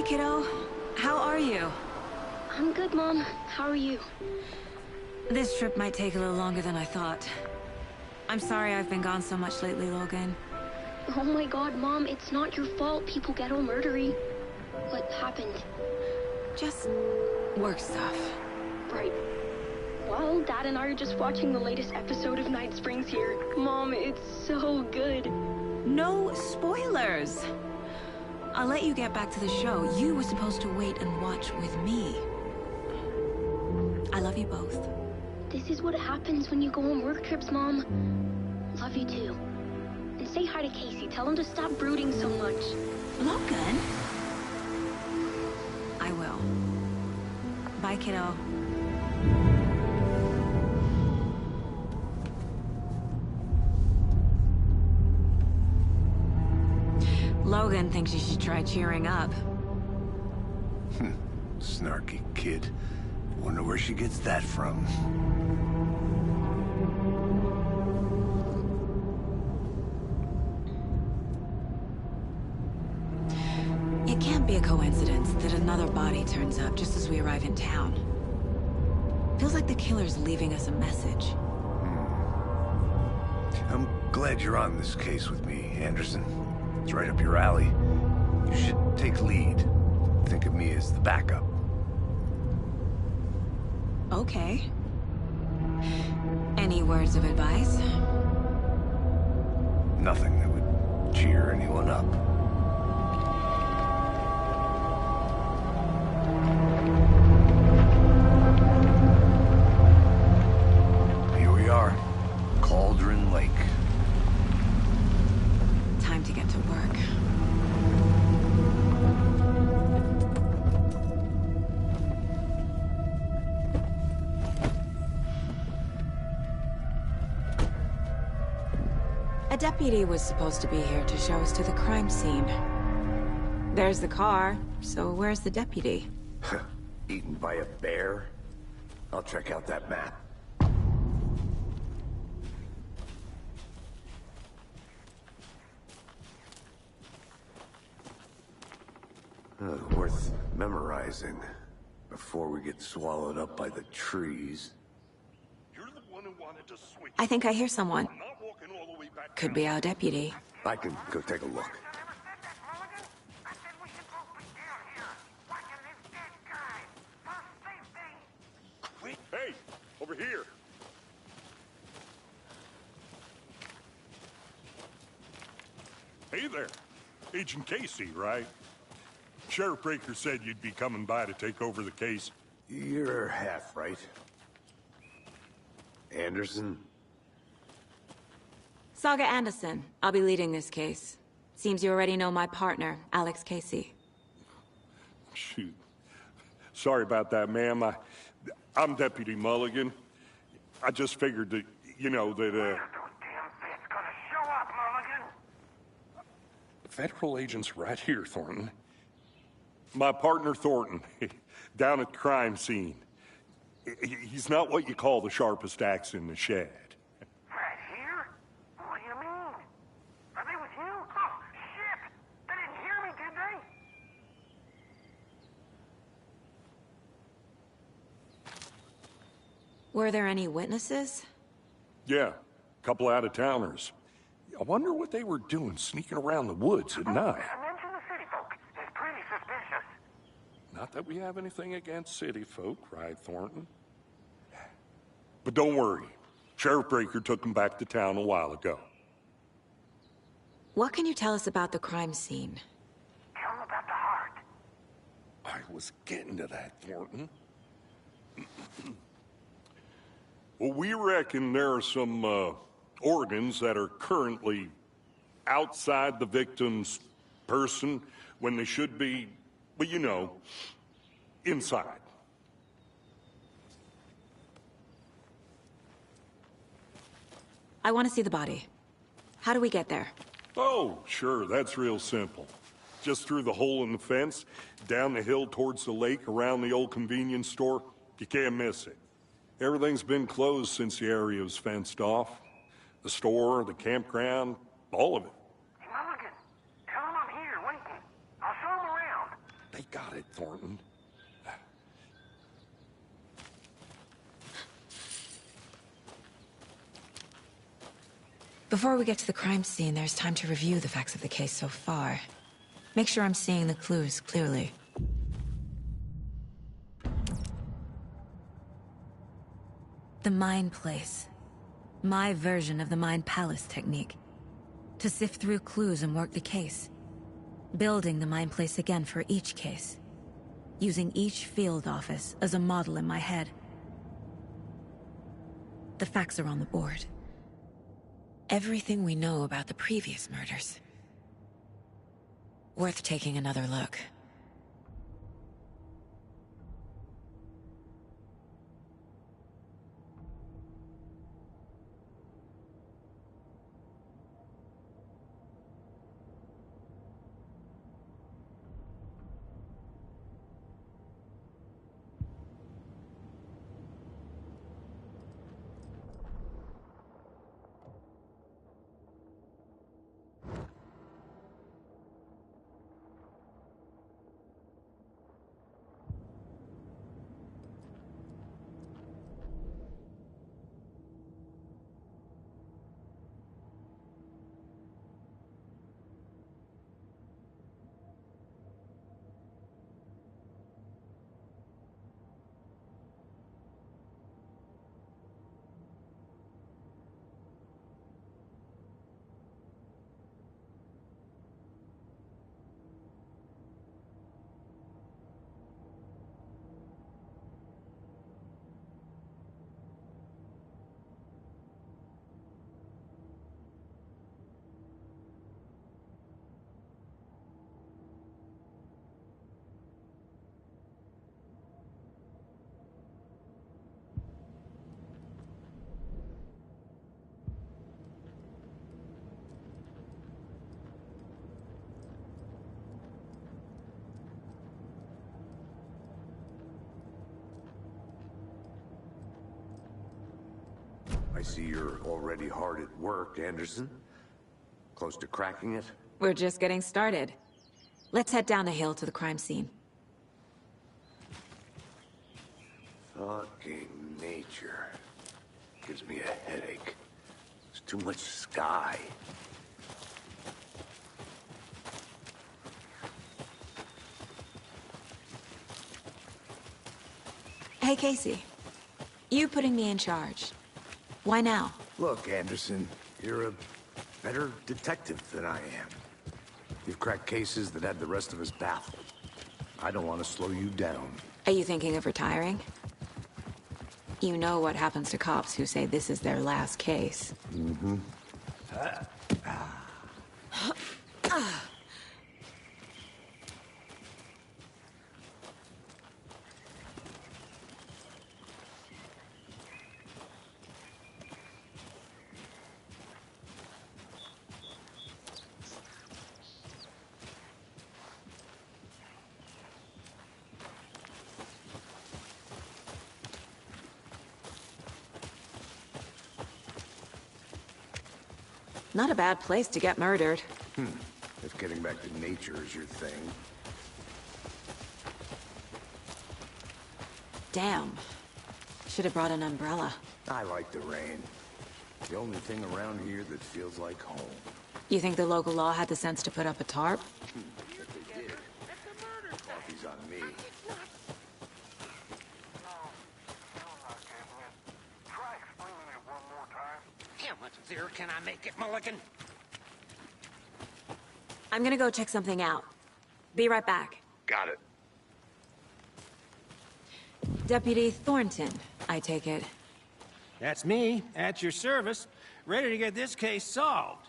Hey, kiddo. How are you? I'm good, Mom. How are you? This trip might take a little longer than I thought. I'm sorry I've been gone so much lately, Logan. Oh my god, Mom, it's not your fault people get all murdery. What happened? Just work stuff. Right. Well, Dad and I are just watching the latest episode of Night Springs here. Mom, it's so good. No spoilers! I'll let you get back to the show. You were supposed to wait and watch with me. I love you both. This is what happens when you go on work trips, Mom. Love you too. And say hi to Casey. Tell him to stop brooding so much. Logan? I will. Bye, kiddo. Logan thinks you should try cheering up. Snarky kid. Wonder where she gets that from. It can't be a coincidence that another body turns up just as we arrive in town. Feels like the killer's leaving us a message. I'm glad you're on this case with me, Anderson. It's right up your alley. You should take lead. Think of me as the backup. Okay. Any words of advice? Nothing that would cheer anyone up. Here we are. Cauldron Lake. Time to get to work. A deputy was supposed to be here to show us to the crime scene. There's the car, so where's the deputy? Eaten by a bear? I'll check out that map. Worth memorizing before we get swallowed up by the trees. You're the one who wanted to switch. I think I hear someone. I'm not walking all the way back Could down. be our deputy. I can go take a look. Wait. Hey, over here. Hey there. Agent Casey, right? Sheriff Breaker said you'd be coming by to take over the case. You're half right. Anderson? Saga Anderson. I'll be leading this case. Seems you already know my partner, Alex Casey. Shoot. Sorry about that, ma'am. I'm Deputy Mulligan. I just figured that, you know, that, Federal agent's right here, Thornton. My partner, Thornton, down at the crime scene. He's not what you call the sharpest axe in the shed. Right here? What do you mean? Are they with you? Oh, shit! They didn't hear me, did they? Were there any witnesses? Yeah, a couple out-of-towners. I wonder what they were doing sneaking around the woods at night. Mention the city folk. It's pretty suspicious. Not that we have anything against city folk, right, Thornton? But don't worry. Sheriff Breaker took them back to town a while ago. What can you tell us about the crime scene? Tell them about the heart. I was getting to that, Thornton. Well, we reckon there are some, organs that are currently outside the victim's person when they should be, well, you know, inside. I want to see the body. How do we get there? Oh, sure, that's real simple. Just through the hole in the fence, down the hill towards the lake, around the old convenience store. You can't miss it. Everything's been closed since the area was fenced off. The store, the campground, all of it. Mulligan, tell them I'm here waiting. I'll show them around. They I got it, Thornton. Before we get to the crime scene, there's time to review the facts of the case so far. Make sure I'm seeing the clues clearly. The Mind Place. My version of the Mind Palace technique. To sift through clues and work the case. Building the Mind Place again for each case. Using each field office as a model in my head. The facts are on the board. Everything we know about the previous murders. Worth taking another look. I see you're already hard at work, Anderson. Close to cracking it? We're just getting started. Let's head down the hill to the crime scene. Fucking nature. Gives me a headache. There's too much sky. Hey, Casey. You putting me in charge. Why now? Look, Anderson, you're a better detective than I am. You've cracked cases that had the rest of us baffled. I don't want to slow you down. Are you thinking of retiring? You know what happens to cops who say this is their last case. Mm-hmm. Not a bad place to get murdered. If getting back to nature is your thing. Damn. Should have brought an umbrella. I like the rain. The only thing around here that feels like home. You think the local law had the sense to put up a tarp? If they did, coffee's on me. Try explaining it one more time. How much clearer can I make it, Mulligan? I'm gonna go check something out. Be right back. Got it. Deputy Thornton, I take it. That's me, at your service, ready to get this case solved.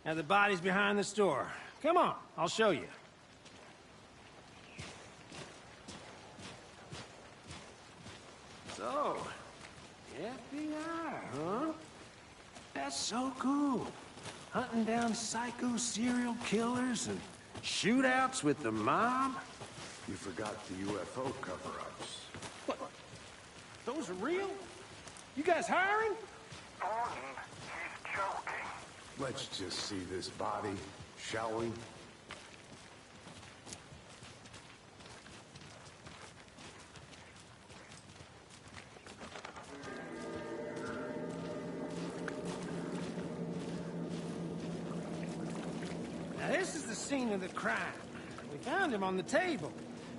Now the body's behind the store. Come on, I'll show you. So, FBI, huh? That's so cool. Hunting down psycho serial killers and shootouts with the mob. You forgot the UFO cover-ups. What? Those are real? You guys hiring? Thornton, he's joking. Let's just see this body, shall we? this is the scene of the crime. We found him on the table.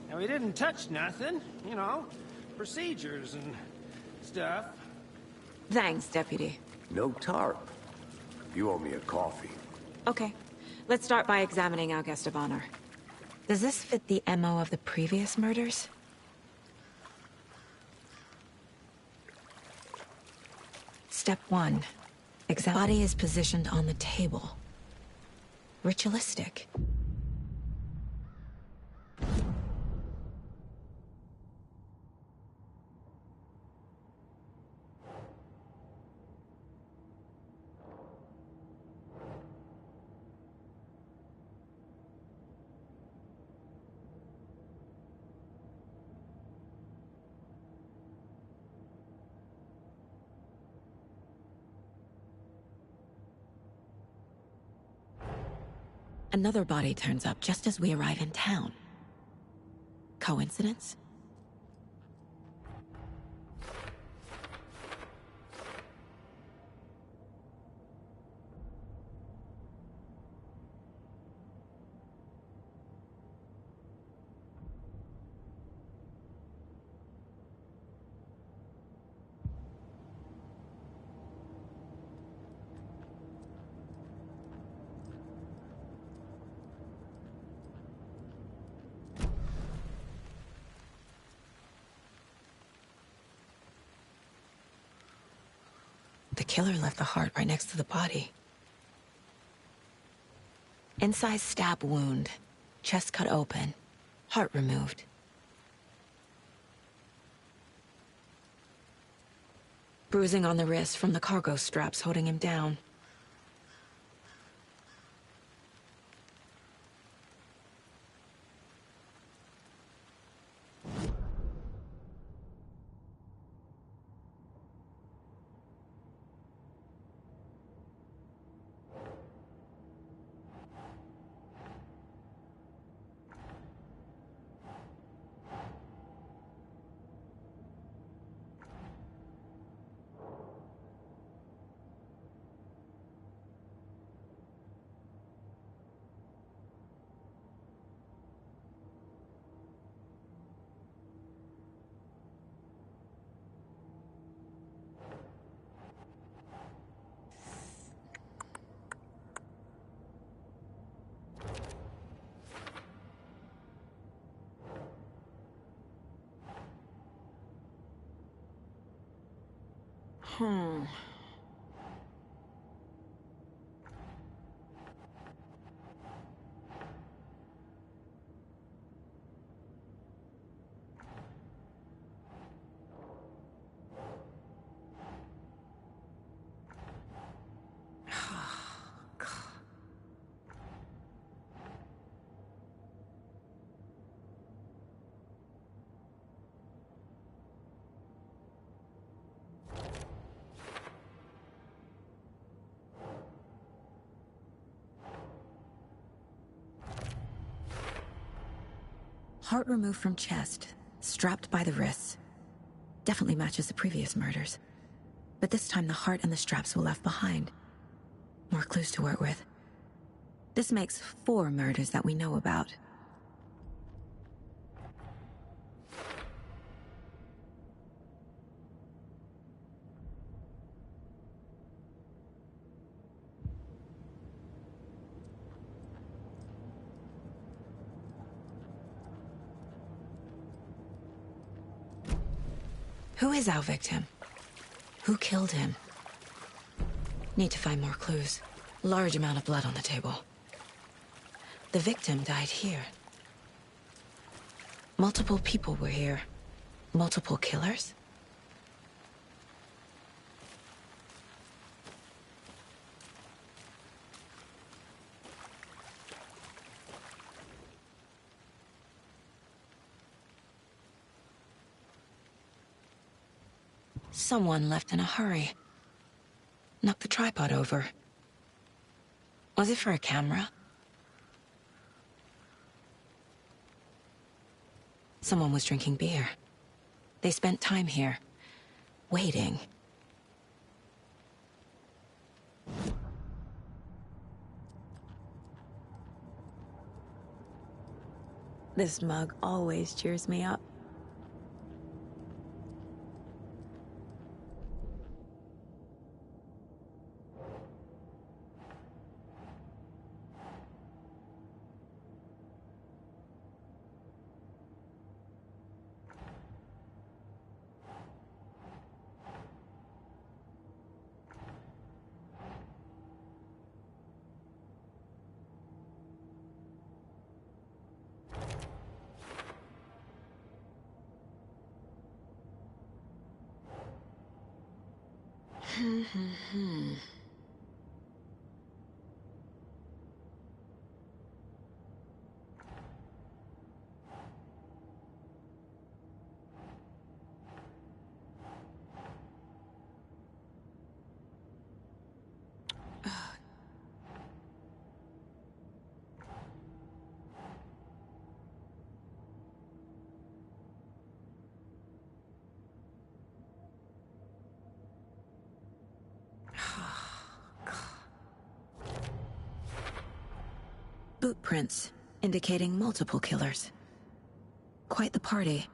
Now, he didn't touch nothing, you know, procedures and stuff. Thanks, Deputy. No tarp. You owe me a coffee. Okay. Let's start by examining our guest of honor. Does this fit the MO of the previous murders? Step 1. Body is positioned on the table. Ritualistic. Another body turns up just as we arrive in town. Coincidence? The killer left the heart right next to the body. Incised stab wound, chest cut open, heart removed. Bruising on the wrist from the cargo straps holding him down. Heart removed from chest, strapped by the wrists. Definitely matches the previous murders. But this time the heart and the straps were left behind. More clues to work with. This makes 4 murders that we know about. Who is our victim? Who killed him? Need to find more clues. Large amount of blood on the table. The victim died here. Multiple people were here. Multiple killers? Someone left in a hurry. Knocked the tripod over. Was it for a camera? Someone was drinking beer. They spent time here, waiting. This mug always cheers me up. Boot prints, indicating multiple killers. Quite the party.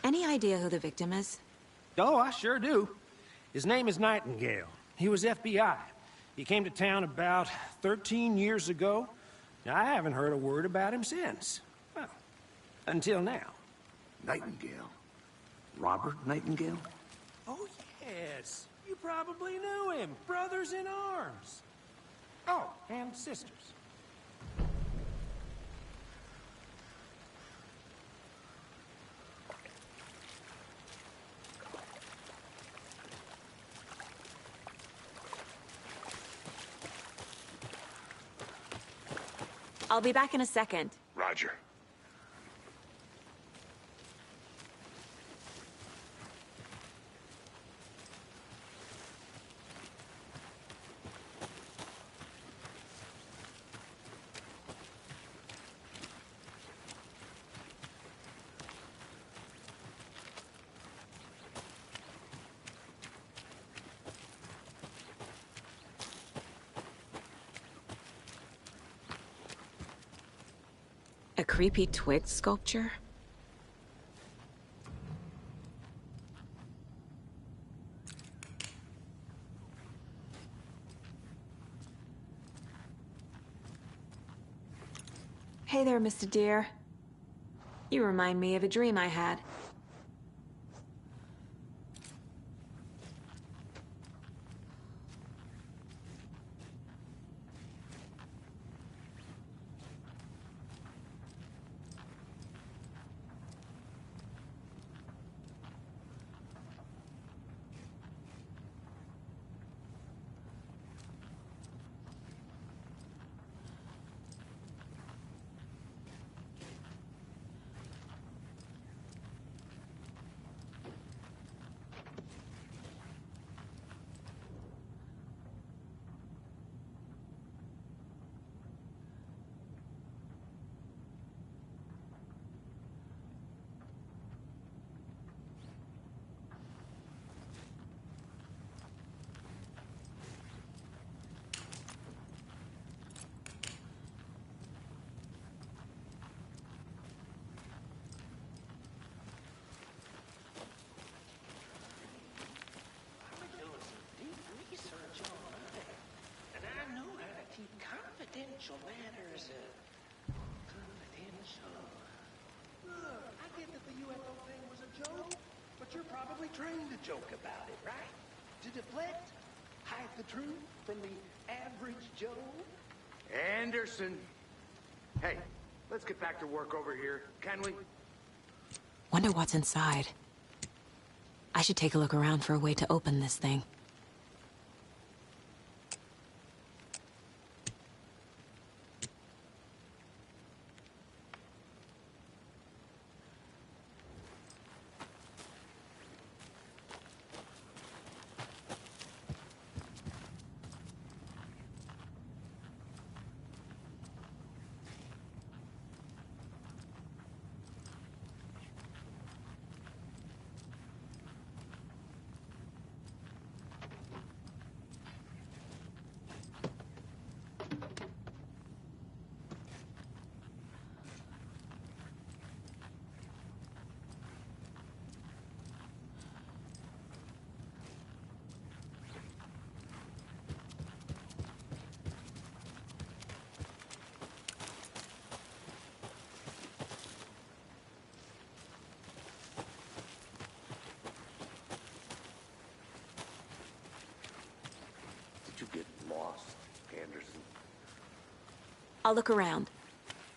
Any idea who the victim is? Oh, I sure do. His name is Nightingale. He was FBI. He came to town about 13 years ago. Now, I haven't heard a word about him since. Well, until now. Nightingale? Robert Nightingale? Oh, yes. You probably knew him. Brothers in arms. Oh, and sisters. I'll be back in a second. Roger. A creepy twig sculpture? Hey there, Mr. Deer. You remind me of a dream I had. Confidential matters, confidential. Look, I get that the UFO thing was a joke, but you're probably trained to joke about it, right? To deflect, hide the truth from the average Joe. Anderson. Hey, let's get back to work over here, can we? Wonder what's inside. I should take a look around for a way to open this thing. I'll look around.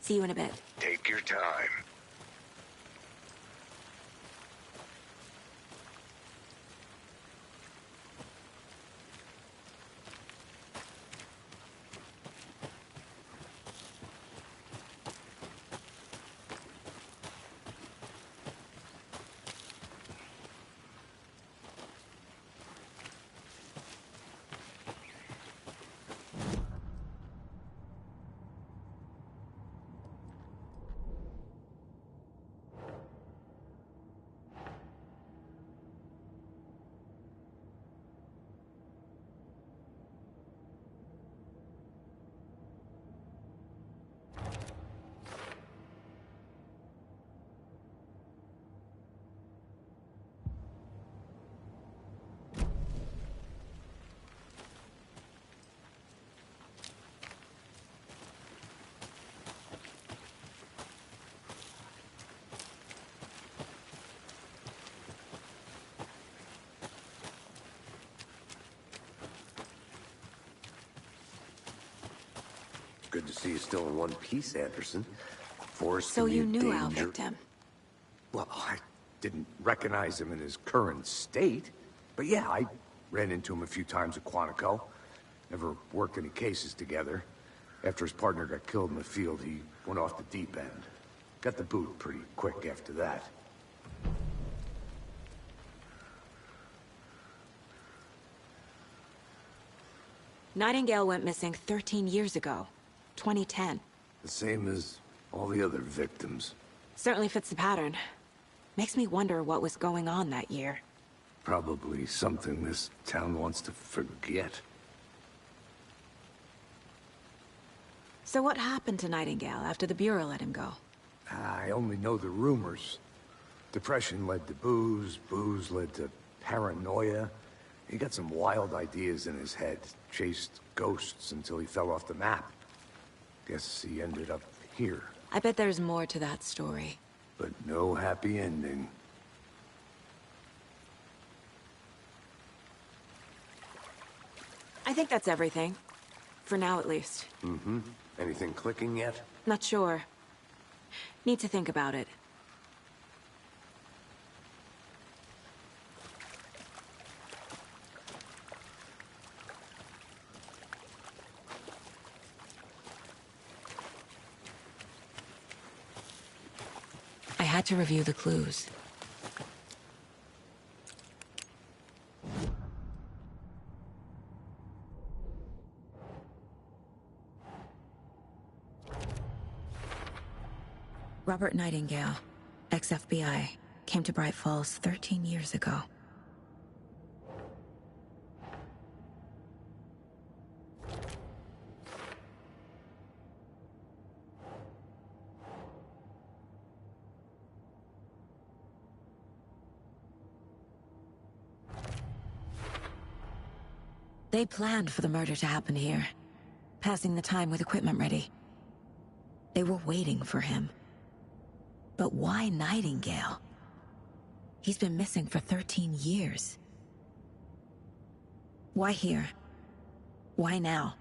See you in a bit. Take your time. Good to see you still in one piece, Anderson. Forrest So can be you a knew our danger. victim. Well, I didn't recognize him in his current state. But yeah, I ran into him a few times at Quantico. Never worked any cases together. After his partner got killed in the field, he went off the deep end. Got the boot pretty quick after that. Nightingale went missing 13 years ago. 2010. The same as all the other victims. Certainly fits the pattern. Makes me wonder what was going on that year. Probably something this town wants to forget. So what happened to Nightingale after the Bureau let him go? I only know the rumors. Depression led to booze, booze led to paranoia. He got some wild ideas in his head, chased ghosts until he fell off the map. Guess he ended up here, I bet there's more to that story. but no happy ending. I think that's everything. For now, at least. Mm-hmm. Anything clicking yet? Not sure. Need to think about it. I had to review the clues. Robert Nightingale, ex-FBI, came to Bright Falls 13 years ago. They planned for the murder to happen here, passing the time with equipment ready. They were waiting for him. But why Nightingale? He's been missing for 13 years. Why here? Why now?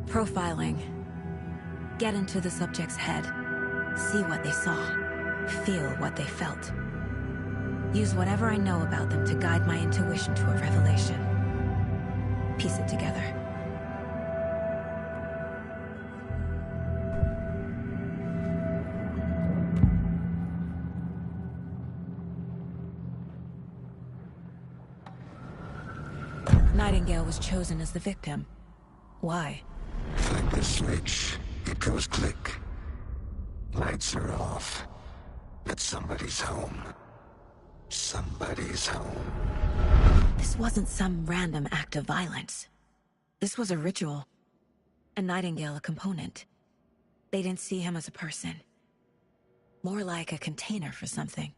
Profiling. Get into the subject's head. See what they saw. Feel what they felt. Use whatever I know about them to guide my intuition to a revelation. Piece it together. Nightingale was chosen as the victim. Why? Flick the switch, it goes click. Lights are off. But somebody's home. Somebody's home. This wasn't some random act of violence. This was a ritual. And Nightingale a component. They didn't see him as a person. More like a container for something.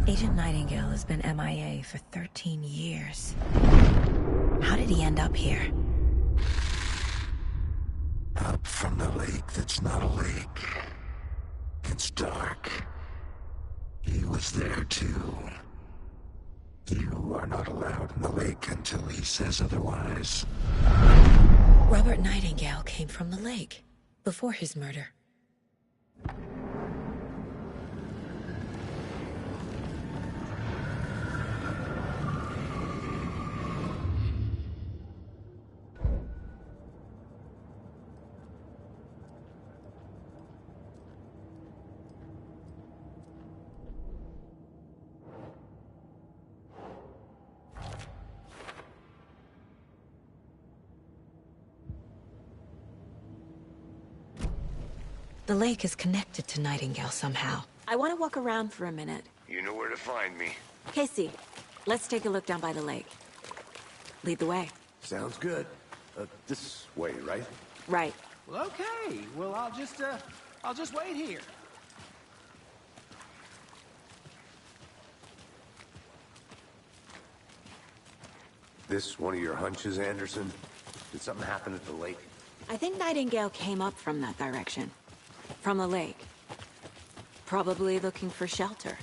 Agent Nightingale has been MIA for 13 years. How did he end up here? Up from the lake that's not a lake. It's dark. He was there too. You are not allowed in the lake until he says otherwise. Robert Nightingale came from the lake, before his murder. The lake is connected to Nightingale somehow. I want to walk around for a minute. You know where to find me. Casey, let's take a look down by the lake. Lead the way. Sounds good. This way, right? Right. Well, okay. Well, I'll just wait here. This one of your hunches, Anderson? Did something happen at the lake? I think Nightingale came up from that direction. From the lake. Probably looking for shelter.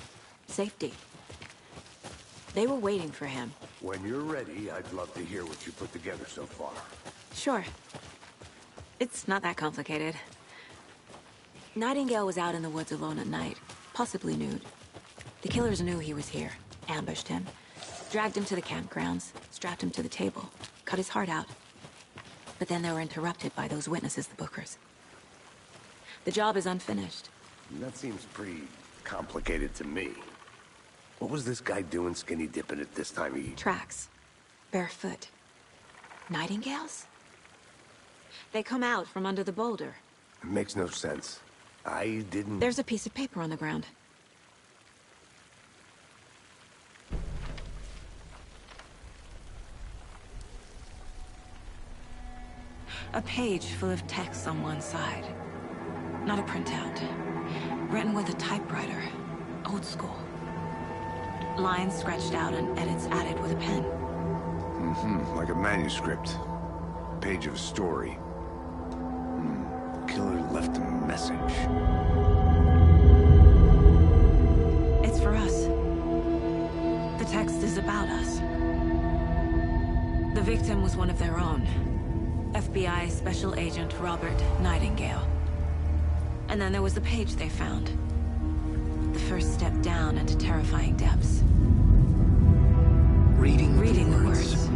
Safety. They were waiting for him. When you're ready, I'd love to hear what you put together so far. Sure. It's not that complicated. Nightingale was out in the woods alone at night, possibly nude. The killers knew he was here, ambushed him, dragged him to the campgrounds, strapped him to the table, cut his heart out. But then they were interrupted by those witnesses, the Bookers. The job is unfinished. That seems pretty complicated to me. What was this guy doing skinny dipping at this time of year? Tracks. Barefoot. Nightingales? They come out from under the boulder. It makes no sense. I didn't... There's a piece of paper on the ground. A page full of text on one side. Not a printout. Written with a typewriter. Old school. Lines scratched out and edits added with a pen. Like a manuscript. Page of a story. Killer left a message. It's for us. The text is about us. The victim was one of their own. FBI Special Agent Robert Nightingale. And then there was the page they found. The first step down into terrifying depths. Reading the words.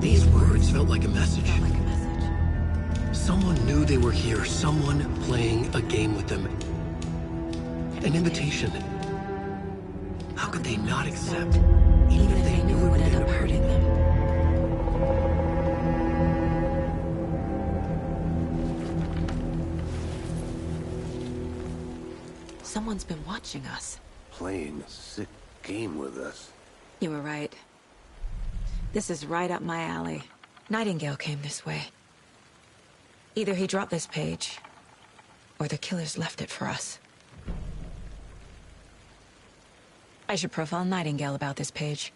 These words felt like a message. Felt like a message. Someone knew they were here, someone playing a game with them. An invitation. How could they not accept, even if they knew it would end up hurting them? Someone's been watching us. Playing a sick game with us. You were right. This is right up my alley. Nightingale came this way. Either he dropped this page, or the killers left it for us. I should profile Nightingale about this page.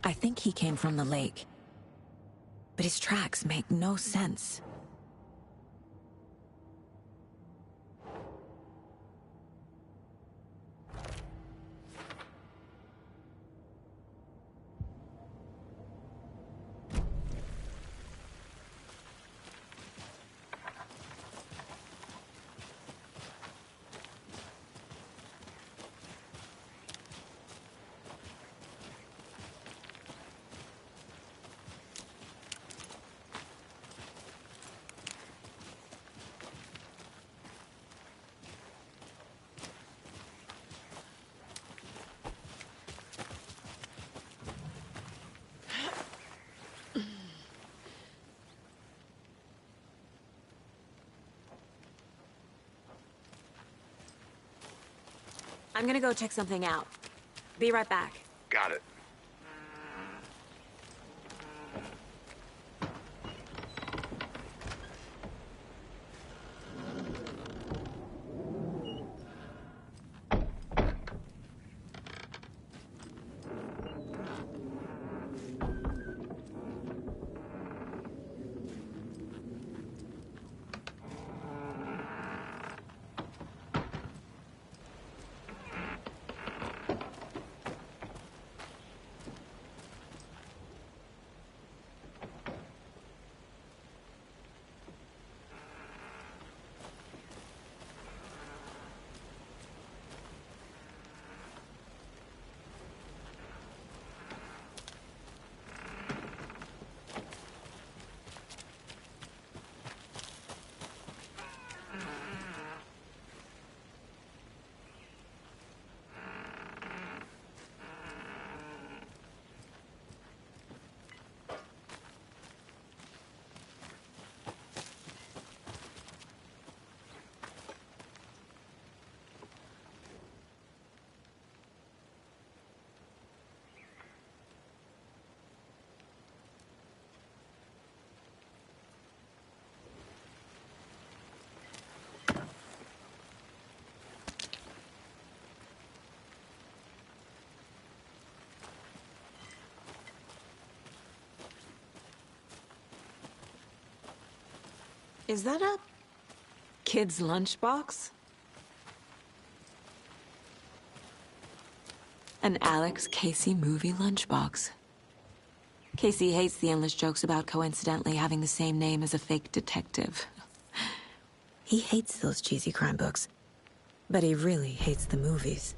I think he came from the lake. But his tracks make no sense. I'm gonna go check something out. Be right back. Got it. Is that a kid's lunchbox? An Alex Casey movie lunchbox. Casey hates the endless jokes about coincidentally having the same name as a fake detective. He hates those cheesy crime books, but he really hates the movies.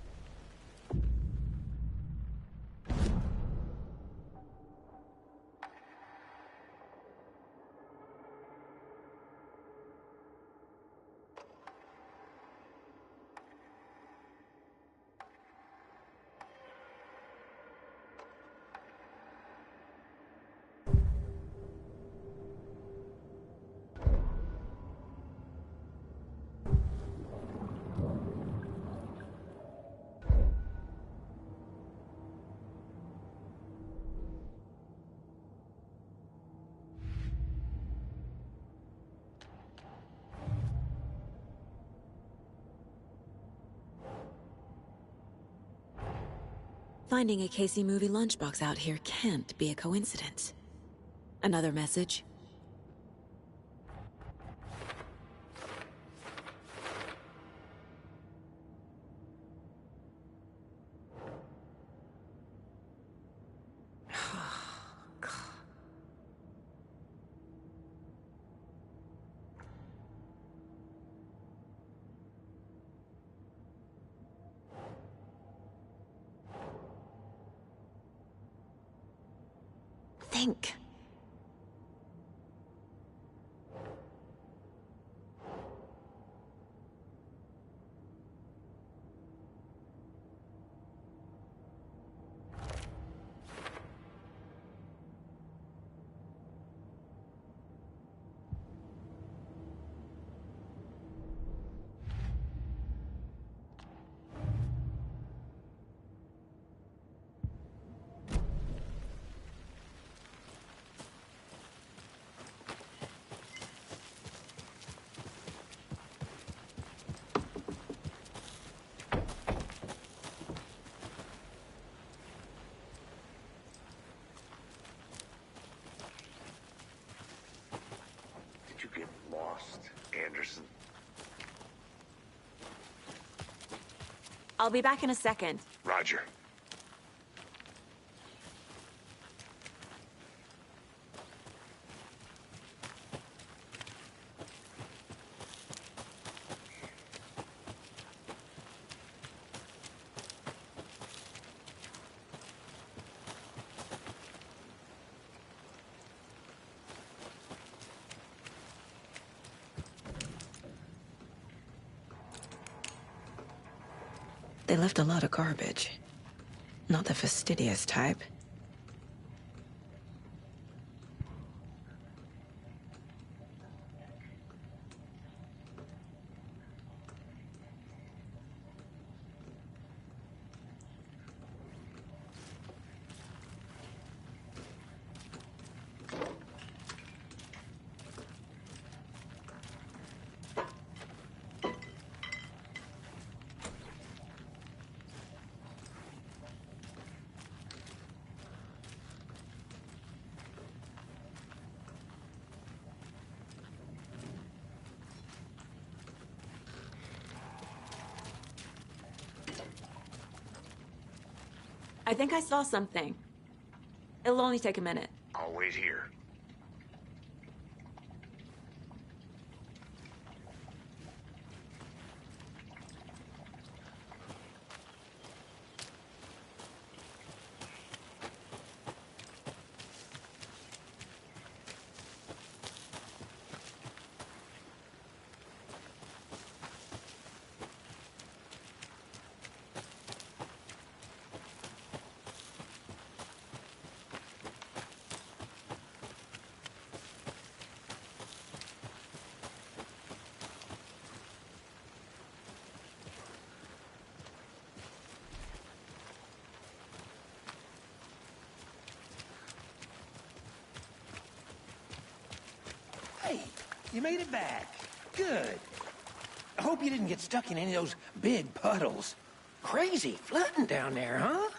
Finding a Casey movie lunchbox out here can't be a coincidence. Another message? Think. Did you get lost, Anderson? I'll be back in a second. Roger. They left a lot of garbage. Not the fastidious type. think I saw something. It'll only take a minute. I'll wait here. Hey, you made it back. Good. I hope you didn't get stuck in any of those big puddles. Crazy flooding down there, huh?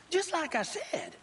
Just like I said.